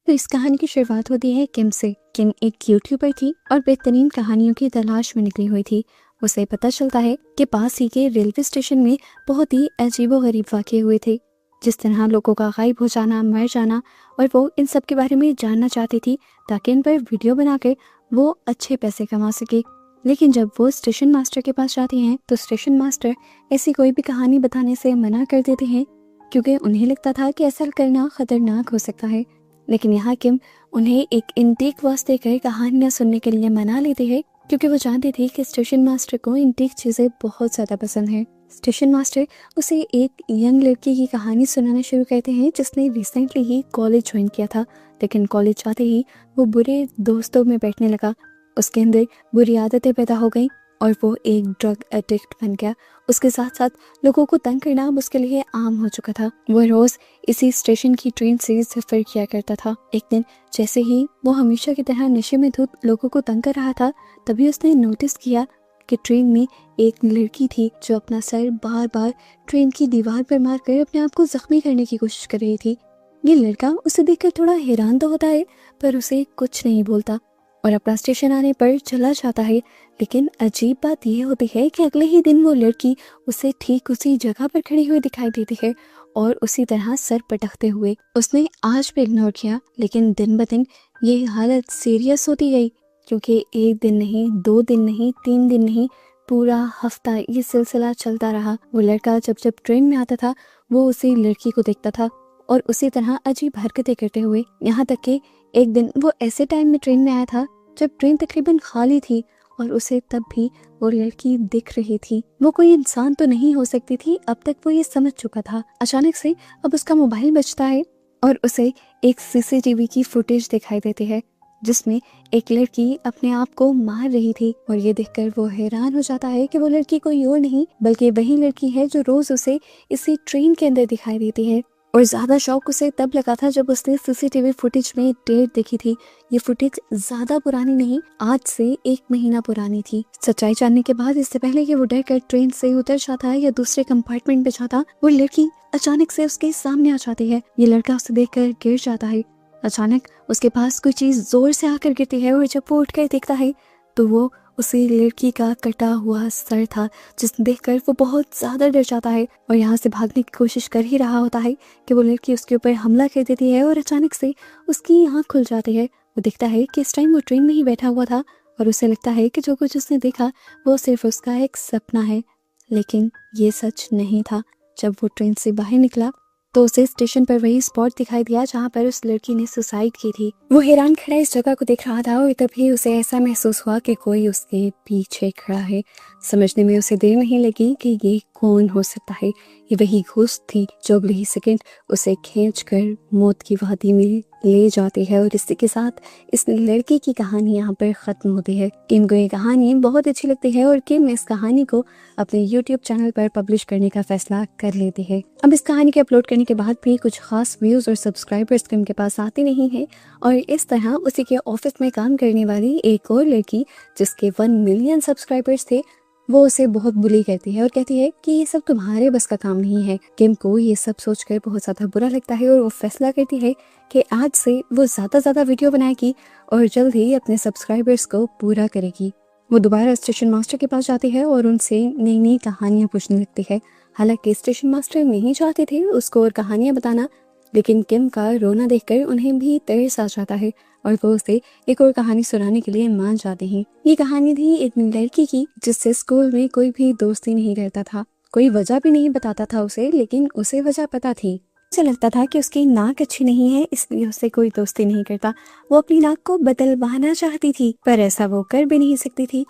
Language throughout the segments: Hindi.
तो इस कहानी की शुरुआत होती है किम से। किम एक यूट्यूबर थी और बेहतरीन कहानियों की तलाश में निकली हुई थी। उसे पता चलता है कि पास ही के रेलवे स्टेशन में बहुत ही अजीबोगरीब वाक़ये हुए थे। जिस तरह लोगों का गायब हो जाना, मर जाना, और वो इन सब के बारे में जानना चाहती थी ताकि इन पर वीडियो बनाकर वो अच्छे पैसे कमा सके। लेकिन जब वो स्टेशन मास्टर के पास जाती हैं तो स्टेशन मास्टर ऐसी कोई भी कहानी बताने से मना कर देते हैं, क्योंकि उन्हें लगता था कि ऐसा करना खतरनाक हो सकता है। लेकिन यहाँ किम उन्हें एक इंटेक वॉइस देकर कहानियां सुनने के लिए मना लेती है, क्योंकि वो जानती थी कि स्टेशन मास्टर को इंटेक चीजें बहुत ज्यादा पसंद है। स्टेशन मास्टर उसे एक यंग लड़की की कहानी सुनाना शुरू करते हैं जिसने रिसेंटली ही कॉलेज ज्वाइन किया था, लेकिन कॉलेज जाते ही वो बुरे दोस्तों में बैठने लगा। उसके अंदर बुरी आदतें पैदा हो गई और वो एक ड्रग एडिक्ट बन गया। उसके साथ साथ लोगों को तंग करना अब उसके लिए आम हो चुका था। वो रोज इसी स्टेशन की ट्रेन से सफर किया करता था। एक दिन जैसे ही वो हमेशा की तरह नशे में धुत लोगों को तंग कर रहा था, तभी उसने नोटिस किया कि ट्रेन में एक लड़की थी जो अपना सर बार बार ट्रेन की दीवार पर मारकर अपने आप को जख्मी करने की कोशिश कर रही थी। ये लड़का उसे देखकर थोड़ा हैरान तो होता है, पर उसे कुछ नहीं बोलता और अपना स्टेशन आने पर चला जाता है। लेकिन अजीब बात यह होती है कि अगले ही दिन वो लड़की उसे ठीक उसी जगह पर खड़ी हुई दिखाई देती है और उसी तरह सर पटकते हुए। उसने आज भी इग्नोर किया, लेकिन दिन ब दिन ये हालत सीरियस होती गई, क्योंकि एक दिन नहीं, 2 दिन नहीं, 3 दिन नहीं, पूरा हफ्ता ये सिलसिला चलता रहा। वो लड़का जब जब ट्रेन में आता था वो उसी लड़की को देखता था और उसी तरह अजीब हरकतें करते हुए, यहाँ तक कि एक दिन वो ऐसे टाइम में ट्रेन में आया था जब ट्रेन तकरीबन खाली थी और उसे तब भी वो लड़की दिख रही थी। वो कोई इंसान तो नहीं हो सकती थी, अब तक वो ये समझ चुका था। अचानक से अब उसका मोबाइल बजता है और उसे एक सीसीटीवी की फुटेज दिखाई देती है जिसमें एक लड़की अपने आप को मार रही थी। और ये देखकर वो हैरान हो जाता है कि वो लड़की कोई और नहीं बल्कि वही लड़की है जो रोज उसे इसी ट्रेन के अंदर दिखाई देती है। और ज्यादा शौक उसे तब लगा था जब उसने सीसीटीवी फुटेज में डेट देखी थी। ये फुटेज ज्यादा पुरानी नहीं, आज से 1 महीना पुरानी थी। सच्चाई जानने के बाद, इससे पहले कि वो डर कर ट्रेन से उतर जाता है या दूसरे कंपार्टमेंट पे जाता, वो लड़की अचानक से उसके सामने आ जाती है। ये लड़का उसे देखकर गिर जाता है। अचानक उसके पास कोई चीज जोर से आकर गिरती है और जब वो उठकर देखता है तो वो उसी लड़की का कटा हुआ सर था, जिसे देखकर वो बहुत ज्यादा डर जाता है और यहाँ से भागने की कोशिश कर ही रहा होता है कि वो लड़की उसके ऊपर हमला कर देती है और अचानक से उसकी आंख खुल जाती है। वो देखता है कि इस टाइम वो ट्रेन में ही बैठा हुआ था और उसे लगता है कि जो कुछ उसने देखा वो सिर्फ उसका एक सपना है, लेकिन ये सच नहीं था। जब वो ट्रेन से बाहर निकला तो उसे स्टेशन पर वही स्पॉट दिखाई दिया जहाँ पर उस लड़की ने सुसाइड की थी। वो हैरान खड़ा इस जगह को देख रहा था और तभी उसे ऐसा महसूस हुआ कि कोई उसके पीछे खड़ा है। समझने में उसे देर नहीं लगी कि ये कौन हो सकता है। ये वही घोस्ट थी जो अगले ही सेकंड उसे खींचकर मौत की वादी में ले जाती है। और इसी के साथ इस लड़की की कहानी यहाँ पर खत्म होती है। किम को ये कहानी बहुत अच्छी लगती है और किम इस कहानी को अपने YouTube चैनल पर पब्लिश करने का फैसला कर लेती है। अब इस कहानी के अपलोड करने के बाद भी कुछ खास व्यूज और सब्सक्राइबर्स किम के पास आते नहीं है और इस तरह उसी के ऑफिस में काम करने वाली एक और लड़की जिसके 1 मिलियन सब्सक्राइबर्स थे, वो उसे बहुत बुली करती है और कहती है कि ये सब तुम्हारे बस का काम नहीं है। किम को ये सब सोचकर बहुत ज्यादा बुरा लगता है और वो फैसला करती है कि आज से वो ज्यादा वीडियो बनाएगी और जल्द ही अपने सब्सक्राइबर्स को पूरा करेगी। वो दोबारा स्टेशन मास्टर के पास जाती है और उनसे नई नई कहानियां पूछने लगती है। हालांकि स्टेशन मास्टर नहीं चाहते थे उसको और कहानियां बताना, लेकिन किम का रोना देखकर उन्हें भी तरस आ जाता है और वो उसे एक और कहानी सुनाने के लिए मान जाते हैं। ये कहानी थी एक लड़की की जिससे स्कूल में कोई भी दोस्ती नहीं करता था, कोई वजह भी नहीं बताता था उसे, लेकिन उसे वजह पता थी। उसे लगता था कि उसकी नाक अच्छी नहीं है इसलिए उससे कोई दोस्ती नहीं करता। वो अपनी नाक को बदलवाना चाहती थी पर ऐसा वो कर भी नहीं सकती थी।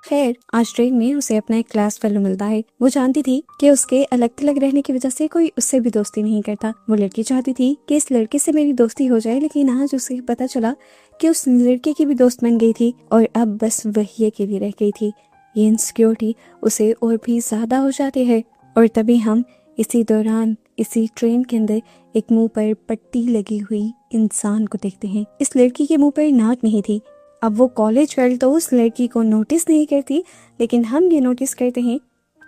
खैर, आज ट्रेन में उसे अपना एक क्लास फेलो मिलता है। वो जानती थी कि उसके अलग थलग रहने की वजह से कोई उससे भी दोस्ती नहीं करता। वो लड़की चाहती थी कि इस लड़के से मेरी दोस्ती हो जाए, लेकिन आज उसे पता चला कि उस लड़के की भी दोस्त बन गई थी और अब बस वही अकेली रह गई थी। ये इनसिक्योरिटी उसे और भी ज्यादा हो जाती है और तभी हम इसी दौरान इसी ट्रेन के अंदर एक मुंह पर पट्टी लगी हुई इंसान को देखते हैं। इस लड़की के मुंह पर नाक नहीं थी। अब वो कॉलेज गर्ल तो उस लड़की को नोटिस नहीं करती, लेकिन हम ये नोटिस करते हैं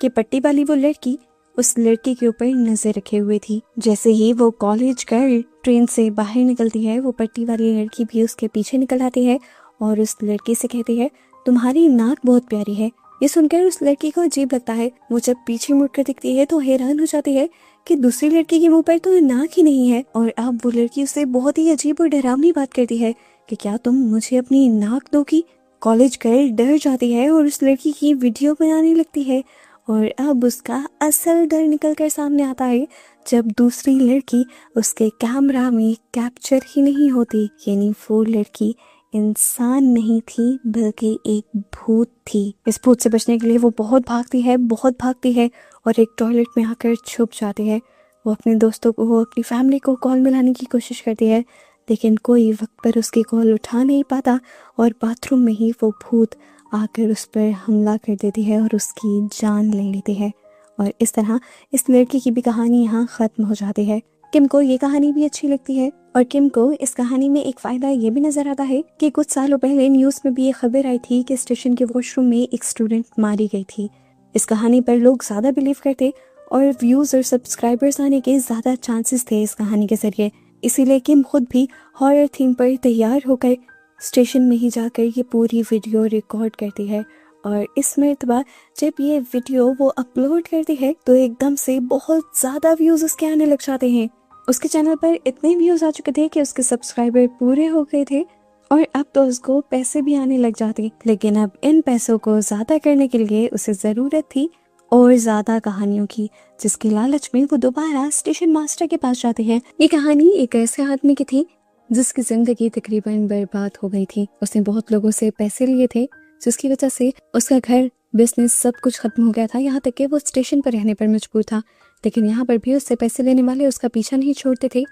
कि पट्टी वाली वो लड़की उस लड़की के ऊपर नजर रखे हुए थी। जैसे ही वो कॉलेज गर्ल ट्रेन से बाहर निकलती है, वो पट्टी वाली लड़की भी उसके पीछे निकल आती है और उस लड़की से कहती है, तुम्हारी नाक बहुत प्यारी है। ये सुनकर उस लड़की को अजीब लगता है। वो जब पीछे मुड़कर दिखती है तो हैरान हो जाती है कि दूसरी लड़की के मुंह पर तो नाक ही नहीं है। और अब वो लड़की उससे बहुत ही अजीब और डरावनी बात करती है कि क्या तुम मुझे अपनी नाक दोगी। कॉलेज गर्ल डर जाती है और उस लड़की की वीडियो बनाने लगती है। और अब उसका असल डर निकल कर सामने आता है जब दूसरी लड़की उसके कैमरा में कैप्चर ही नहीं होती। यानी वो लड़की इंसान नहीं थी बल्कि एक भूत थी। इस भूत से बचने के लिए वो बहुत भागती है और एक टॉयलेट में आकर छुप जाती है। वो अपने दोस्तों को, अपनी फैमिली को कॉल मिलाने की कोशिश करती है, लेकिन कोई वक्त पर उसकी कॉल उठा नहीं पाता और बाथरूम में ही वो भूत आकर उस पर हमला कर देती है और उसकी जान ले लेती है। और इस तरह इस लड़की की भी कहानी यहाँ ख़त्म हो जाती है। किम को ये कहानी भी अच्छी लगती है और किम को इस कहानी में एक फ़ायदा ये भी नज़र आता है कि कुछ सालों पहले न्यूज़ में भी ये खबर आई थी कि स्टेशन के वॉशरूम में एक स्टूडेंट मारी गई थी। इस कहानी पर लोग ज़्यादा बिलीव करते और व्यूज़ और सब्सक्राइबर्स आने के ज़्यादा चांसेस थे इस कहानी के ज़रिए। इसीलिए किम खुद भी हॉरर थीम पर तैयार होकर स्टेशन में ही जाकर ये पूरी वीडियो रिकॉर्ड करती है। और इस मर्तबा जब ये वीडियो वो अपलोड करती है तो एकदम से बहुत ज़्यादा व्यूज़ उसके आने लग जाते हैं। उसके चैनल पर इतने व्यूज़ आ चुके थे कि उसके सब्सक्राइबर पूरे हो गए थे और अब तो उसको पैसे भी आने लग जाते। लेकिन अब इन पैसों को ज़्यादा करने के लिए उसे ज़रूरत थी और ज़्यादा कहानियों की, जिसके लालच में वो दोबारा स्टेशन मास्टर के पास जाते हैं। ये कहानी एक ऐसे आदमी की थी जिसकी जिंदगी तकरीबन बर्बाद हो गई थी। उसने बहुत लोगों से पैसे लिए थे जिसकी वजह से उसका घर, बिजनेस सब कुछ खत्म हो गया था। यहाँ तक कि वो स्टेशन पर रहने पर मजबूर था। लेकिन यहाँ पर भी उससे पैसे लेने वाले उसका पीछा नहीं छोड़ते थे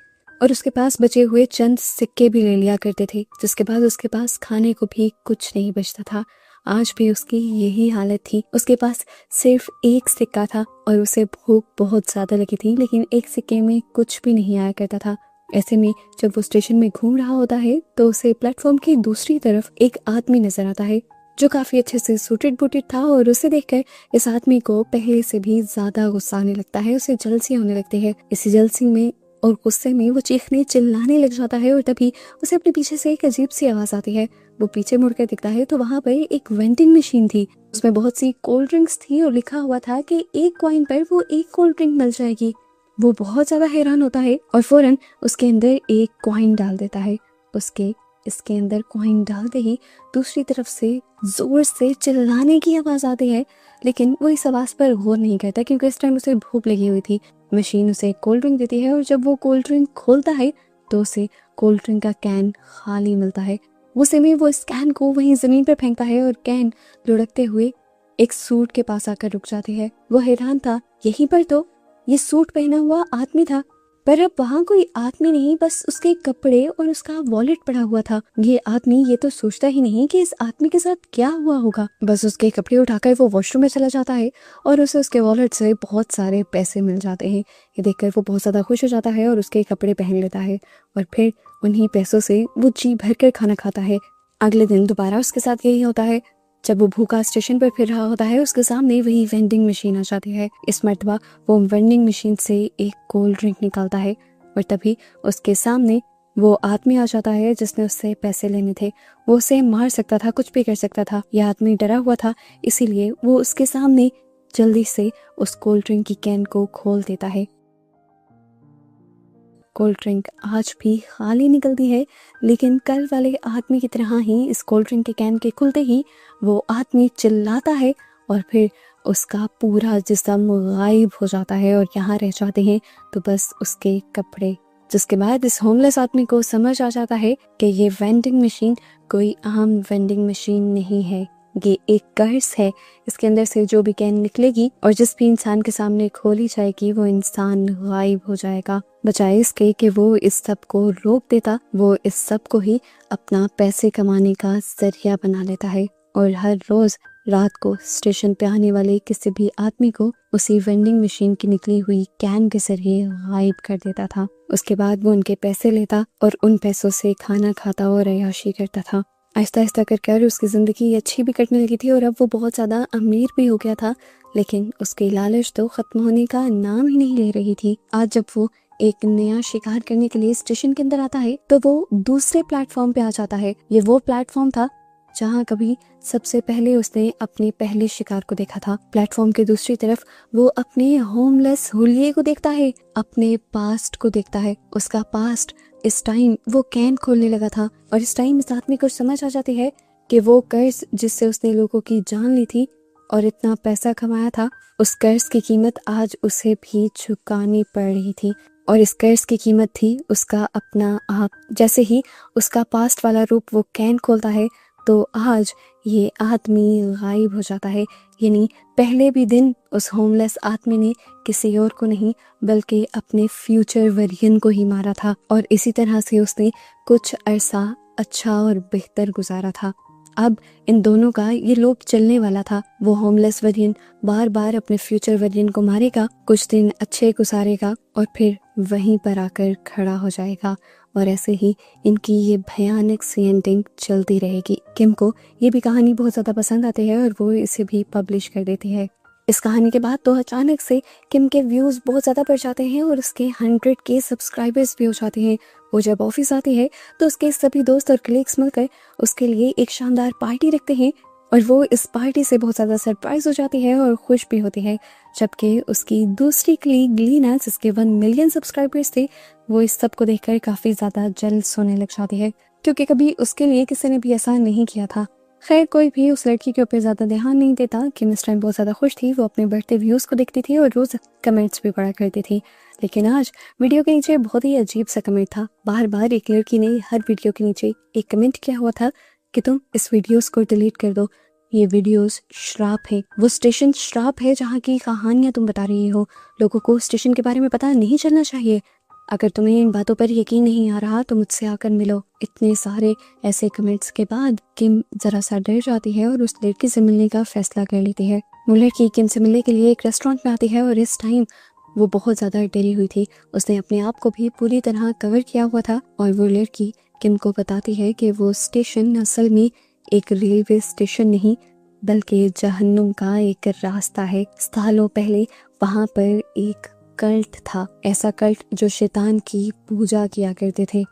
और उसके पास बचे हुए चंद सिक्के भी ले लिया करते थे, जिसके बाद उसके पास खाने को भी कुछ नहीं बचता था। आज भी उसकी यही हालत थी। उसके पास सिर्फ एक सिक्का था और उसे भूख बहुत ज्यादा लगी थी, लेकिन एक सिक्के में कुछ भी नहीं आया करता था। ऐसे में जब वो स्टेशन में घूम रहा होता है तो उसे प्लेटफॉर्म की दूसरी तरफ एक आदमी नजर आता है जो काफी अच्छे से सूटेड बूटेड था। और उसे देखकर इस आदमी को पहले से भी ज्यादा गुस्सा आने लगता है, उसे जलसी होने लगती है। इसी जलसी में और गुस्से में वो चीखने चिल्लाने लग जाता है और तभी उसे अपने पीछे से एक अजीब सी आवाज आती है। वो पीछे मुड़कर दिखता है तो वहां पर एक वेंडिंग मशीन थी। उसमें बहुत सी कोल्ड ड्रिंक्स थी और लिखा हुआ था कि एक कॉइन पर वो एक कोल्ड ड्रिंक मिल जाएगी। वो बहुत ज्यादा हैरान होता है और फौरन उसके अंदर एक कॉइन डाल देता है। इसके अंदर कॉइन डालते ही दूसरी तरफ से जोर से चिल्लाने की आवाज आती है, लेकिन वो इस आवाज पर गौर नहीं करता क्योंकि इस टाइम उसे भूख लगी हुई थी। मशीन उसे कोल्ड ड्रिंक देती है और जब वो कोल्ड ड्रिंक खोलता है तो उसे कोल्ड ड्रिंक का कैन खाली मिलता है। गुस्से में वो इस कैन को वहीं जमीन पर फेंकता है और कैन लुढ़कते हुए एक सूट के पास आकर रुक जाती है। वो हैरान था, यहीं पर तो ये सूट पहना हुआ आदमी था, पर अब वहाँ कोई आदमी नहीं, बस उसके कपड़े और उसका वॉलेट पड़ा हुआ था। ये आदमी ये तो सोचता ही नहीं कि इस आदमी के साथ क्या हुआ होगा। बस उसके कपड़े उठाकर वो वॉशरूम में चला जाता है और उसे उसके वॉलेट से बहुत सारे पैसे मिल जाते हैं। ये देखकर वो बहुत ज्यादा खुश हो जाता है और उसके कपड़े पहन लेता है और फिर उन्हीं पैसों से वो जी भर कर खाना खाता है। अगले दिन दोबारा उसके साथ यही होता है। जब वो भूखा स्टेशन पर फिर रहा होता है उसके सामने वही वेंडिंग मशीन आ जाती है। इस मर्तबा वो वेंडिंग मशीन से एक कोल्ड ड्रिंक निकालता है और तभी उसके सामने वो आदमी आ जाता है जिसने उससे पैसे लेने थे। वो उसे मार सकता था, कुछ भी कर सकता था। यह आदमी डरा हुआ था, इसीलिए वो उसके सामने जल्दी से उस कोल्ड ड्रिंक की कैन को खोल देता है। कोल्ड ड्रिंक आज भी खाली निकलती है, लेकिन कल वाले आदमी की तरह ही इस कोल्ड ड्रिंक के कैन के खुलते ही वो आदमी चिल्लाता है और फिर उसका पूरा जिस्म गायब हो जाता है और यहाँ रह जाते हैं तो बस उसके कपड़े। जिसके बाद इस होमलेस आदमी को समझ आ जाता है कि ये वेंडिंग मशीन कोई आम वेंडिंग मशीन नहीं है, ये एक कर्स है। इसके अंदर से जो भी कैन निकलेगी और जिस भी इंसान के सामने खोली जाएगी वो इंसान गायब हो जाएगा। बजाय इसके कि वो इस सब को रोक देता, वो इस सब को ही अपना पैसे कमाने का जरिया बना लेता है और हर रोज रात को स्टेशन पे आने वाले किसी भी आदमी को उसी वेंडिंग मशीन की निकली हुई कैन के जरिए गायब कर देता था। उसके बाद वो उनके पैसे लेता और उन पैसों से खाना खाता और अय्याशी करता था। आहिस्ता आहिस्ता कर उसकी ज़िंदगी अच्छी भी कटने लगी थी और अब वो बहुत ज़्यादा अमीर भी हो गया था, लेकिन उसकी लालच तो ख़त्म होने का नाम ही नहीं ले रही थी। आज जब वो एक नया शिकार करने के लिए स्टेशन के अंदर आता है तो वो दूसरे प्लेटफॉर्म पे आ जाता है। ये वो प्लेटफॉर्म था जहाँ कभी सबसे पहले उसने अपने पहले शिकार को देखा था। प्लेटफॉर्म के दूसरी तरफ वो अपने होमलेस हुलिये को देखता है, अपने पास्ट को देखता है। उसका पास्ट इस टाइम वो कैन खोलने लगा था और इस टाइम इस आदमी को समझ आ जाती है कि वो कर्ज जिससे उसने लोगों की जान ली थी और इतना पैसा कमाया था, उस कर्ज की कीमत आज उसे भी चुकानी पड़ रही थी। और इस कर्ज की कीमत थी उसका अपना आप। जैसे ही उसका पास्ट वाला रूप वो कैन खोलता है तो आज ये आदमी गायब हो जाता है। यानी पहले भी दिन उस होमलेस आदमी ने किसी और को नहीं बल्कि अपने फ्यूचर वर्जन को ही मारा था और इसी तरह से उसने कुछ अरसा अच्छा और बेहतर गुजारा था। अब इन दोनों का ये लोप चलने वाला था। वो होमलेस वर्जन बार बार अपने फ्यूचर वर्जन को मारेगा, कुछ दिन अच्छे गुजारेगा और फिर वहीं पर आकर खड़ा हो जाएगा और ऐसे ही इनकी ये भयानक सी एंडिंग चलती रहेगी। किम को ये भी कहानी बहुत ज़्यादा पसंद आती है और वो इसे भी पब्लिश कर देती है। इस कहानी के बाद तो अचानक से किम के व्यूज़ बहुत ज़्यादा बढ़ जाते हैं और उसके 100K सब्सक्राइबर्स भी हो जाते हैं। वो जब ऑफिस आती है तो उसके सभी दोस्त और कलीग्स मिलकर उसके लिए एक शानदार पार्टी रखते हैं और वो इस पार्टी से बहुत ज़्यादा सरप्राइज हो जाती है और खुश भी होती है। जबकि उसकी दूसरी कलीग लीना, जिसके 1 मिलियन सब्सक्राइबर्स थे, वो इस सब को देखकर काफ़ी ज़्यादा जेलस होने लग जाती है, क्योंकि कभी उसके लिए किसी ने भी ऐसा नहीं किया था। खैर, कोई भी उस लड़की के ऊपर ज़्यादा ध्यान नहीं देता कि इस टाइम बहुत ज़्यादा खुश थी। वो अपने बढ़ते व्यूज़ को देखती थी और रोज़ कमेंट्स भी पढ़ा करती थी। लेकिन आज वीडियो के नीचे बहुत ही अजीब सा कमेंट था। बार बार एक लड़की ने हर वीडियो के नीचे एक कमेंट किया हुआ था कि तुम इस वीडियोस को डिलीट कर दो, ये वीडियोस श्राप है। वो स्टेशन श्राप है जहाँ की कहानियाँ तुम बता रही हो। लोगों को स्टेशन के बारे में पता नहीं चलना चाहिए। अगर तुम्हें इन बातों पर यकीन नहीं आ रहा तो मुझसे आकर मिलो। इतने सारे ऐसे कमेंट्स के बाद किम जरा सा डर जाती है और उस लड़की से मिलने का फैसला कर लेती है। वो लड़की किम से मिलने के लिए एक रेस्टोरेंट में आती है और इस टाइम वो बहुत ज़्यादा डरी हुई थी। उसने अपने आप को भी पूरी तरह कवर किया हुआ था और वो लड़की किम को बताती है कि वो स्टेशन असल में एक रेलवे स्टेशन नहीं बल्कि जहन्नुम का एक रास्ता है। सालों पहले वहाँ पर एक कल्ट था, ऐसा कल्ट जो शैतान की पूजा किया करते थे।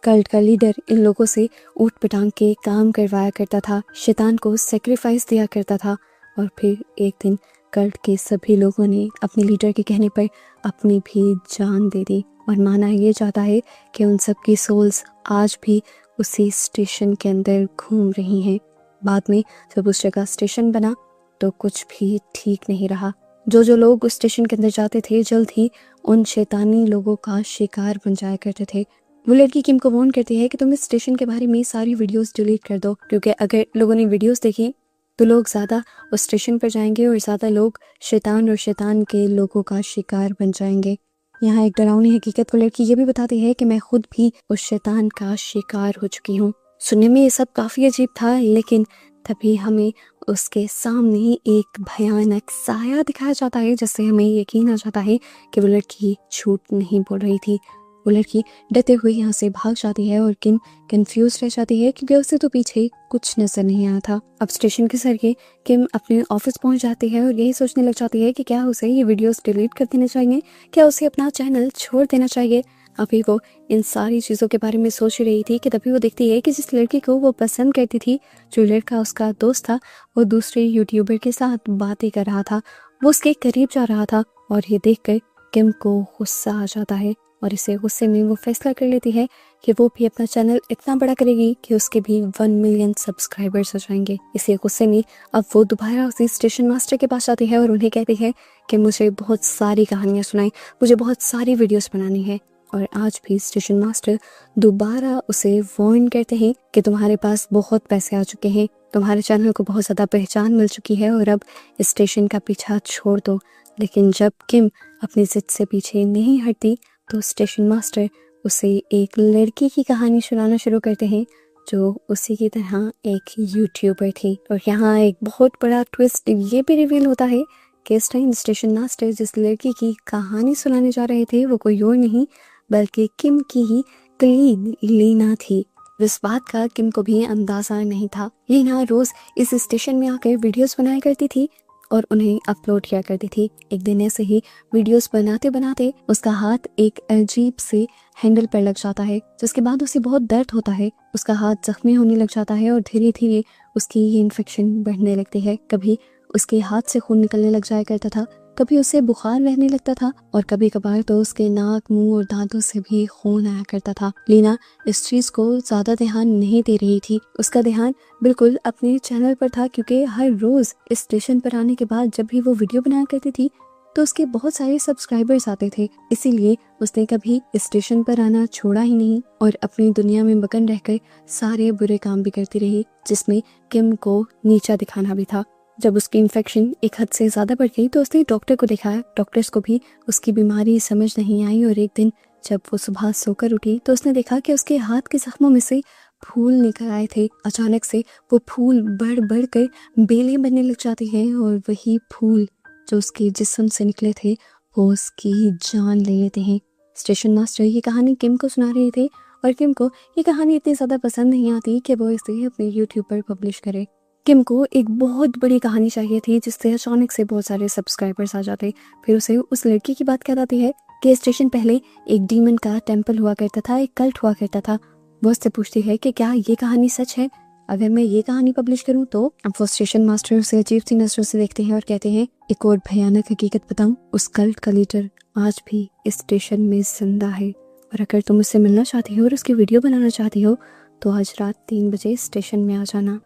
कल्ट का लीडर इन लोगों से ऊट पटांग के काम करवाया करता था, शैतान को सेक्रीफाइस दिया करता था और फिर एक दिन कल्ट के सभी लोगों ने अपने लीडर के कहने पर अपनी भी जान दे दी और माना ये जाता है कि उन सब की सोल्स आज भी उसी स्टेशन के अंदर घूम रही हैं। बाद में जब उस जगह स्टेशन बना तो कुछ भी ठीक नहीं रहा। जो लोग उस स्टेशन के अंदर जाते थे जल्द ही उन शैतानी लोगों का शिकार बन जाया करते थे। वो लड़की किम को वार्न करती है कि तुम इस स्टेशन के बारे में सारी वीडियोस डिलीट कर दो, क्योंकि अगर लोगों ने वीडियोस देखी तो लोग ज़्यादा उस स्टेशन पर जाएंगे और ज़्यादा लोग शैतान और शैतान के लोगों का शिकार बन जाएंगे। यहाँ एक डरावनी हकीकत वो लड़की ये भी बताती है कि मैं खुद भी उस शैतान का शिकार हो चुकी हूँ। सुनने में ये सब काफ़ी अजीब था, लेकिन तभी हमें उसके सामने एक भयानक साया दिखाया जाता है, जिससे हमें यकीन आ जाता है कि वो लड़की झूठ नहीं बोल रही थी। वो लड़की डरते हुए यहाँ से भाग जाती है और किम कंफ्यूज रह जाती है क्योंकि उसे तो पीछे कुछ नजर नहीं आया था। अब स्टेशन के सर किम अपने ऑफिस पहुंच जाती है और यही सोचने लग जाती है कि क्या उसे ये वीडियोस डिलीट कर देने चाहिए, क्या उसे अपना चैनल छोड़ देना चाहिए। अभी वो इन सारी चीज़ों के बारे में सोच रही थी कि तभी वो देखती है कि जिस लड़की को वो पसंद करती थी, जो लड़का उसका दोस्त था, वो दूसरे यूट्यूबर के साथ बातें कर रहा था। वो उसके करीब जा रहा था और ये देखकर किम को गुस्सा आ जाता है और इसे गुस्से में वो फैसला कर लेती है कि वो भी अपना चैनल इतना बड़ा करेगी कि उसके भी 1 मिलियन सब्सक्राइबर्स हो जाएंगे। इसी गुस्से में अब वो दोबारा उसी स्टेशन मास्टर के पास जाती है और उन्हें कहती है कि मुझे बहुत सारी कहानियाँ सुनाई, मुझे बहुत सारी वीडियोस बनानी है। और आज भी स्टेशन मास्टर दोबारा उसे वार्न करते हैं कि तुम्हारे पास बहुत पैसे आ चुके हैं, तुम्हारे चैनल को बहुत ज़्यादा पहचान मिल चुकी है और अब इस स्टेशन का पीछा छोड़ दो। लेकिन जब किम अपनी जिद से पीछे नहीं हटती तो स्टेशन मास्टर उसे एक लड़की की कहानी सुनाना शुरू करते हैं जो उसी की तरह एक यूट्यूबर थी। और यहाँ एक बहुत बड़ा ट्विस्ट ये भी रिवील होता है कि इस टाइम स्टेशन मास्टर जिस लड़की की कहानी सुनाने जा रहे थे वो कोई और नहीं बल्कि किम की ही कलीग लीना थी। इस बात का किम को भी अंदाजा नहीं था। लीना रोज इस स्टेशन में आकर वीडियोस बनाया करती थी और उन्हें अपलोड किया करती थी। एक दिन ऐसे ही वीडियोस बनाते बनाते उसका हाथ एक अजीब से हैंडल पर लग जाता है, जिसके बाद उसे बहुत दर्द होता है। उसका हाथ जख्मी होने लग जाता है और धीरे धीरे उसकी ये इन्फेक्शन बढ़ने लगती है। कभी उसके हाथ से खून निकलने लग जाया करता था, कभी उसे बुखार रहने लगता था और कभी कभार तो उसके नाक, मुंह और दांतों से भी खून आया करता था। लीना इस चीज को ज्यादा ध्यान नहीं दे रही थी। उसका ध्यान बिल्कुल अपने चैनल पर था, क्योंकि हर रोज इस स्टेशन पर आने के बाद जब भी वो वीडियो बनाया करती थी तो उसके बहुत सारे सब्सक्राइबर्स आते थे। इसीलिए उसने कभी इस स्टेशन पर आना छोड़ा ही नहीं और अपनी दुनिया में मगन रहकर सारे बुरे काम भी करती रही, जिसमें किम को नीचा दिखाना भी था। जब उसकी इन्फेक्शन एक हद से ज्यादा बढ़ गई तो उसने डॉक्टर को दिखाया। डॉक्टर्स को भी उसकी बीमारी समझ नहीं आई और एक दिन जब वो सुबह सोकर उठी तो उसने देखा कि उसके हाथ के जख्मों में से फूल निकल आए थे। अचानक से वो फूल बढ़ बढ़ कर बेलें बनने लग जाती हैं और वही फूल जो उसके जिस्म से निकले थे वो उसकी जान ले लेते हैं। स्टेशन मास्टर ये कहानी किम को सुना रहे थे और किम को ये कहानी इतनी ज्यादा पसंद नहीं आती कि वो इसे अपने यूट्यूब पर पब्लिश करे। किम को एक बहुत बड़ी कहानी चाहिए थी जिससे अचानक से बहुत सारे सब्सक्राइबर्स आ जाते। फिर उसे उस लड़की की बात याद आती है कि स्टेशन पहले एक डीमन का टेम्पल हुआ करता था, एक कल्ट हुआ करता था। वो उससे पूछती है कि क्या ये कहानी सच है, अगर मैं ये कहानी पब्लिश करूं तो। अब वो स्टेशन मास्टर उसे अजीब सी नजरों से देखते हैं और कहते हैं, एक और भयानक हकीकत बताऊं, उस कल्ट का लीडर आज भी इस स्टेशन में जिंदा है और अगर तुम उससे मिलना चाहती हो और उसकी वीडियो बनाना चाहती हो तो आज रात 3 बजे स्टेशन में आ जाना।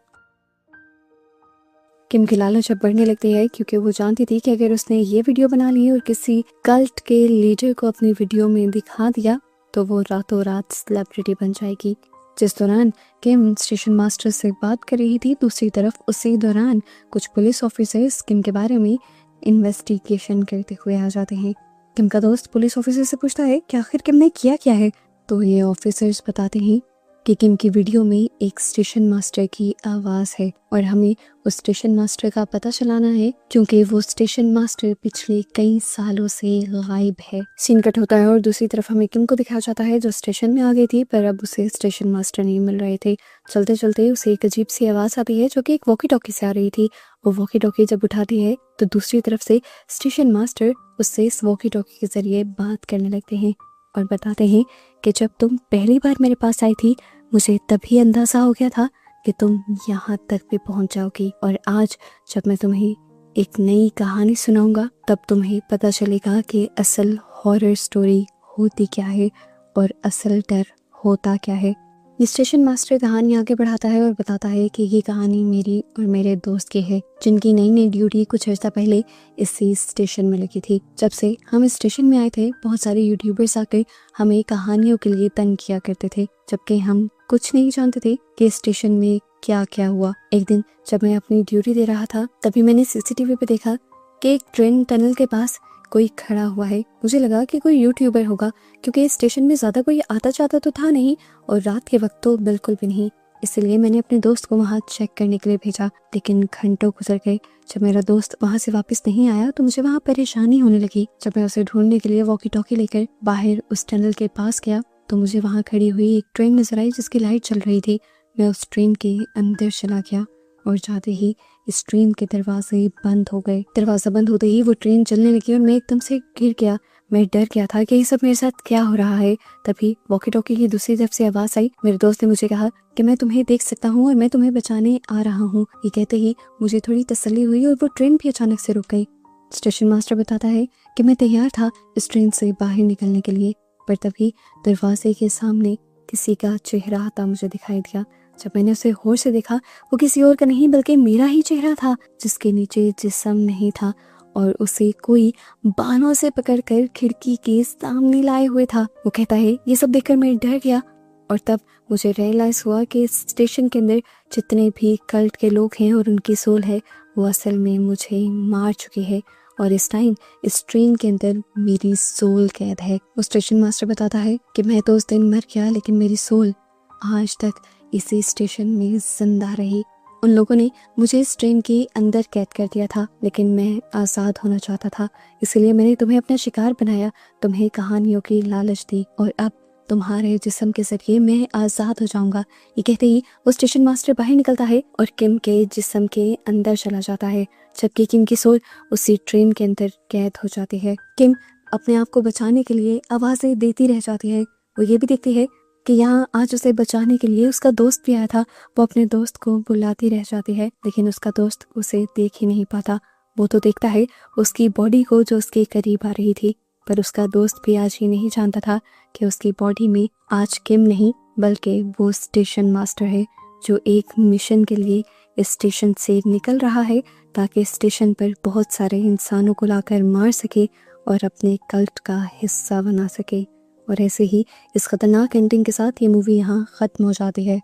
किम की लालच अब बढ़ने लगती है, क्योंकि वो जानती थी कि अगर उसने ये वीडियो बना ली और किसी कल्ट के लीडर को अपनी वीडियो में दिखा दिया तो वो रातों रात सेलिब्रिटी बन जाएगी। जिस दौरान किम स्टेशन मास्टर से बात कर रही थी, दूसरी तरफ उसी दौरान कुछ पुलिस ऑफिसर्स किम के बारे में इन्वेस्टिगेशन करते हुए आ जाते हैं। किम का दोस्त पुलिस ऑफिसर से पूछता है कि आखिर किम ने किया क्या है, तो ये ऑफिसर्स बताते हैं कि किम की वीडियो में एक स्टेशन मास्टर की आवाज है और हमें उस स्टेशन मास्टर का पता चलाना है, क्योंकि वो स्टेशन मास्टर पिछले कई सालों से गायब है। सीन कट होता है और दूसरी तरफ हमें किम को दिखाया जाता है जो स्टेशन में आ गई थी, पर अब उसे स्टेशन मास्टर नहीं मिल रहे थे। चलते चलते उसे एक अजीब सी आवाज आती है जो कि एक वॉकी टॉकी से आ रही थी। वो वॉकी टॉकी जब उठाती है तो दूसरी तरफ से स्टेशन मास्टर उससे इस वॉकी टॉकी के जरिए बात करने लगते हैं और बताते हैं कि जब तुम पहली बार मेरे पास आई थी मुझे तभी अंदाजा हो गया था कि तुम यहाँ तक भी पहुंच जाओगी, और आज जब मैं तुम्हें एक नई कहानी सुनाऊंगा तब तुम्हें पता चलेगा कि असल हॉरर स्टोरी होती क्या है और असल डर होता क्या है। ये स्टेशन मास्टर कहानी आगे बढ़ाता है और बताता है कि ये कहानी मेरी और मेरे दोस्त की है, जिनकी नई नई ड्यूटी कुछ अर्सा पहले इसी स्टेशन में लगी थी। जब से हम इस स्टेशन में आए थे बहुत सारे यूट्यूबर्स आकर हमें कहानियों के लिए तंग किया करते थे, जबकि हम कुछ नहीं जानते थे कि स्टेशन में क्या क्या हुआ। एक दिन जब मैं अपनी ड्यूटी दे रहा था तभी मैंने सीसीटीवी पे देखा कि एक ट्रेन टनल के पास कोई खड़ा हुआ है। मुझे लगा कि कोई यूट्यूबर होगा, क्योंकि इस स्टेशन में ज्यादा कोई आता जाता तो था नहीं और रात के वक्त तो बिल्कुल भी नहीं। इसलिए मैंने अपने दोस्त को वहाँ चेक करने के लिए भेजा, लेकिन घंटों गुजर गए। जब मेरा दोस्त वहाँ से वापस नहीं आया तो मुझे वहाँ परेशानी होने लगी। जब मैं उसे ढूंढने के लिए वॉकी टॉकी लेकर बाहर उस टनल के पास गया तो मुझे वहाँ खड़ी हुई एक ट्रेन नजर आई जिसकी लाइट चल रही थी। मैं उस ट्रेन के अंदर चला गया और जाते ही इस ट्रेन के दरवाजे बंद हो गए। दरवाजा बंद होते ही वो ट्रेन चलने लगी और मैं एकदम से गिर गया। मैं डर गया था कि ये सब मेरे साथ क्या हो रहा है। तभी वॉकी टॉकी की दूसरी तरफ से आवाज आई। मेरे दोस्त ने मुझे कहा कि मैं तुम्हें देख सकता हूँ और मैं तुम्हें बचाने आ रहा हूँ। ये कहते ही मुझे थोड़ी तसल्ली हुई और वो ट्रेन भी अचानक से रुक गई। स्टेशन मास्टर बताता है कि मैं तैयार था इस ट्रेन से बाहर निकलने के लिए, पर तभी दरवाजे के सामने किसी का चेहरा आता मुझे दिखाई दिया। जब मैंने उसे गौर से देखा वो किसी और का नहीं बल्कि मेरा ही चेहरा था, जिसके नीचे जिस्म नहीं था और उसे कोई बालों से पकड़कर खिड़की के सामने लाए हुए था। वो कहता है ये सब देखकर मैं डर गया और तब मुझे रियलाइज हुआ कि स्टेशन के अंदर जितने भी कल्ट के लोग हैं और उनकी सोल है वो असल में मुझे मार चुकी है और इस टाइम इस ट्रेन के अंदर मेरी सोल कैद है। वो स्टेशन मास्टर बताता है कि मैं तो उस दिन मर गया, लेकिन मेरी सोल आज तक इसी स्टेशन में जिंदा रही। उन लोगों ने मुझे इस ट्रेन के अंदर कैद कर दिया था, लेकिन मैं आज़ाद होना चाहता था, इसलिए मैंने तुम्हें अपना शिकार बनाया, तुम्हें कहानियों की लालच दी और अब तुम्हारे जिस्म के जरिए मैं आज़ाद हो जाऊंगा। ये कहते ही वो स्टेशन मास्टर बाहर निकलता है और किम के जिस्म के अंदर चला जाता है, जबकि किम की सोल उसी ट्रेन के अंदर कैद हो जाती है। किम अपने आप को बचाने के लिए आवाज़ें देती रह जाती है। वो ये भी देखती है कि यहाँ आज उसे बचाने के लिए उसका दोस्त भी आया था। वो अपने दोस्त को बुलाती रह जाती है, लेकिन उसका दोस्त उसे देख ही नहीं पाता। वो तो देखता है उसकी बॉडी को जो उसके करीब आ रही थी, पर उसका दोस्त भी आज ही नहीं जानता था कि उसकी बॉडी में आज किम नहीं बल्कि वो स्टेशन मास्टर है, जो एक मिशन के लिए इस स्टेशन से निकल रहा है ताकि स्टेशन पर बहुत सारे इंसानों को लाकर मार सके और अपने कल्ट का हिस्सा बना सके। और ऐसे ही इस खतरनाक एंडिंग के साथ ये मूवी यहाँ ख़त्म हो जाती है।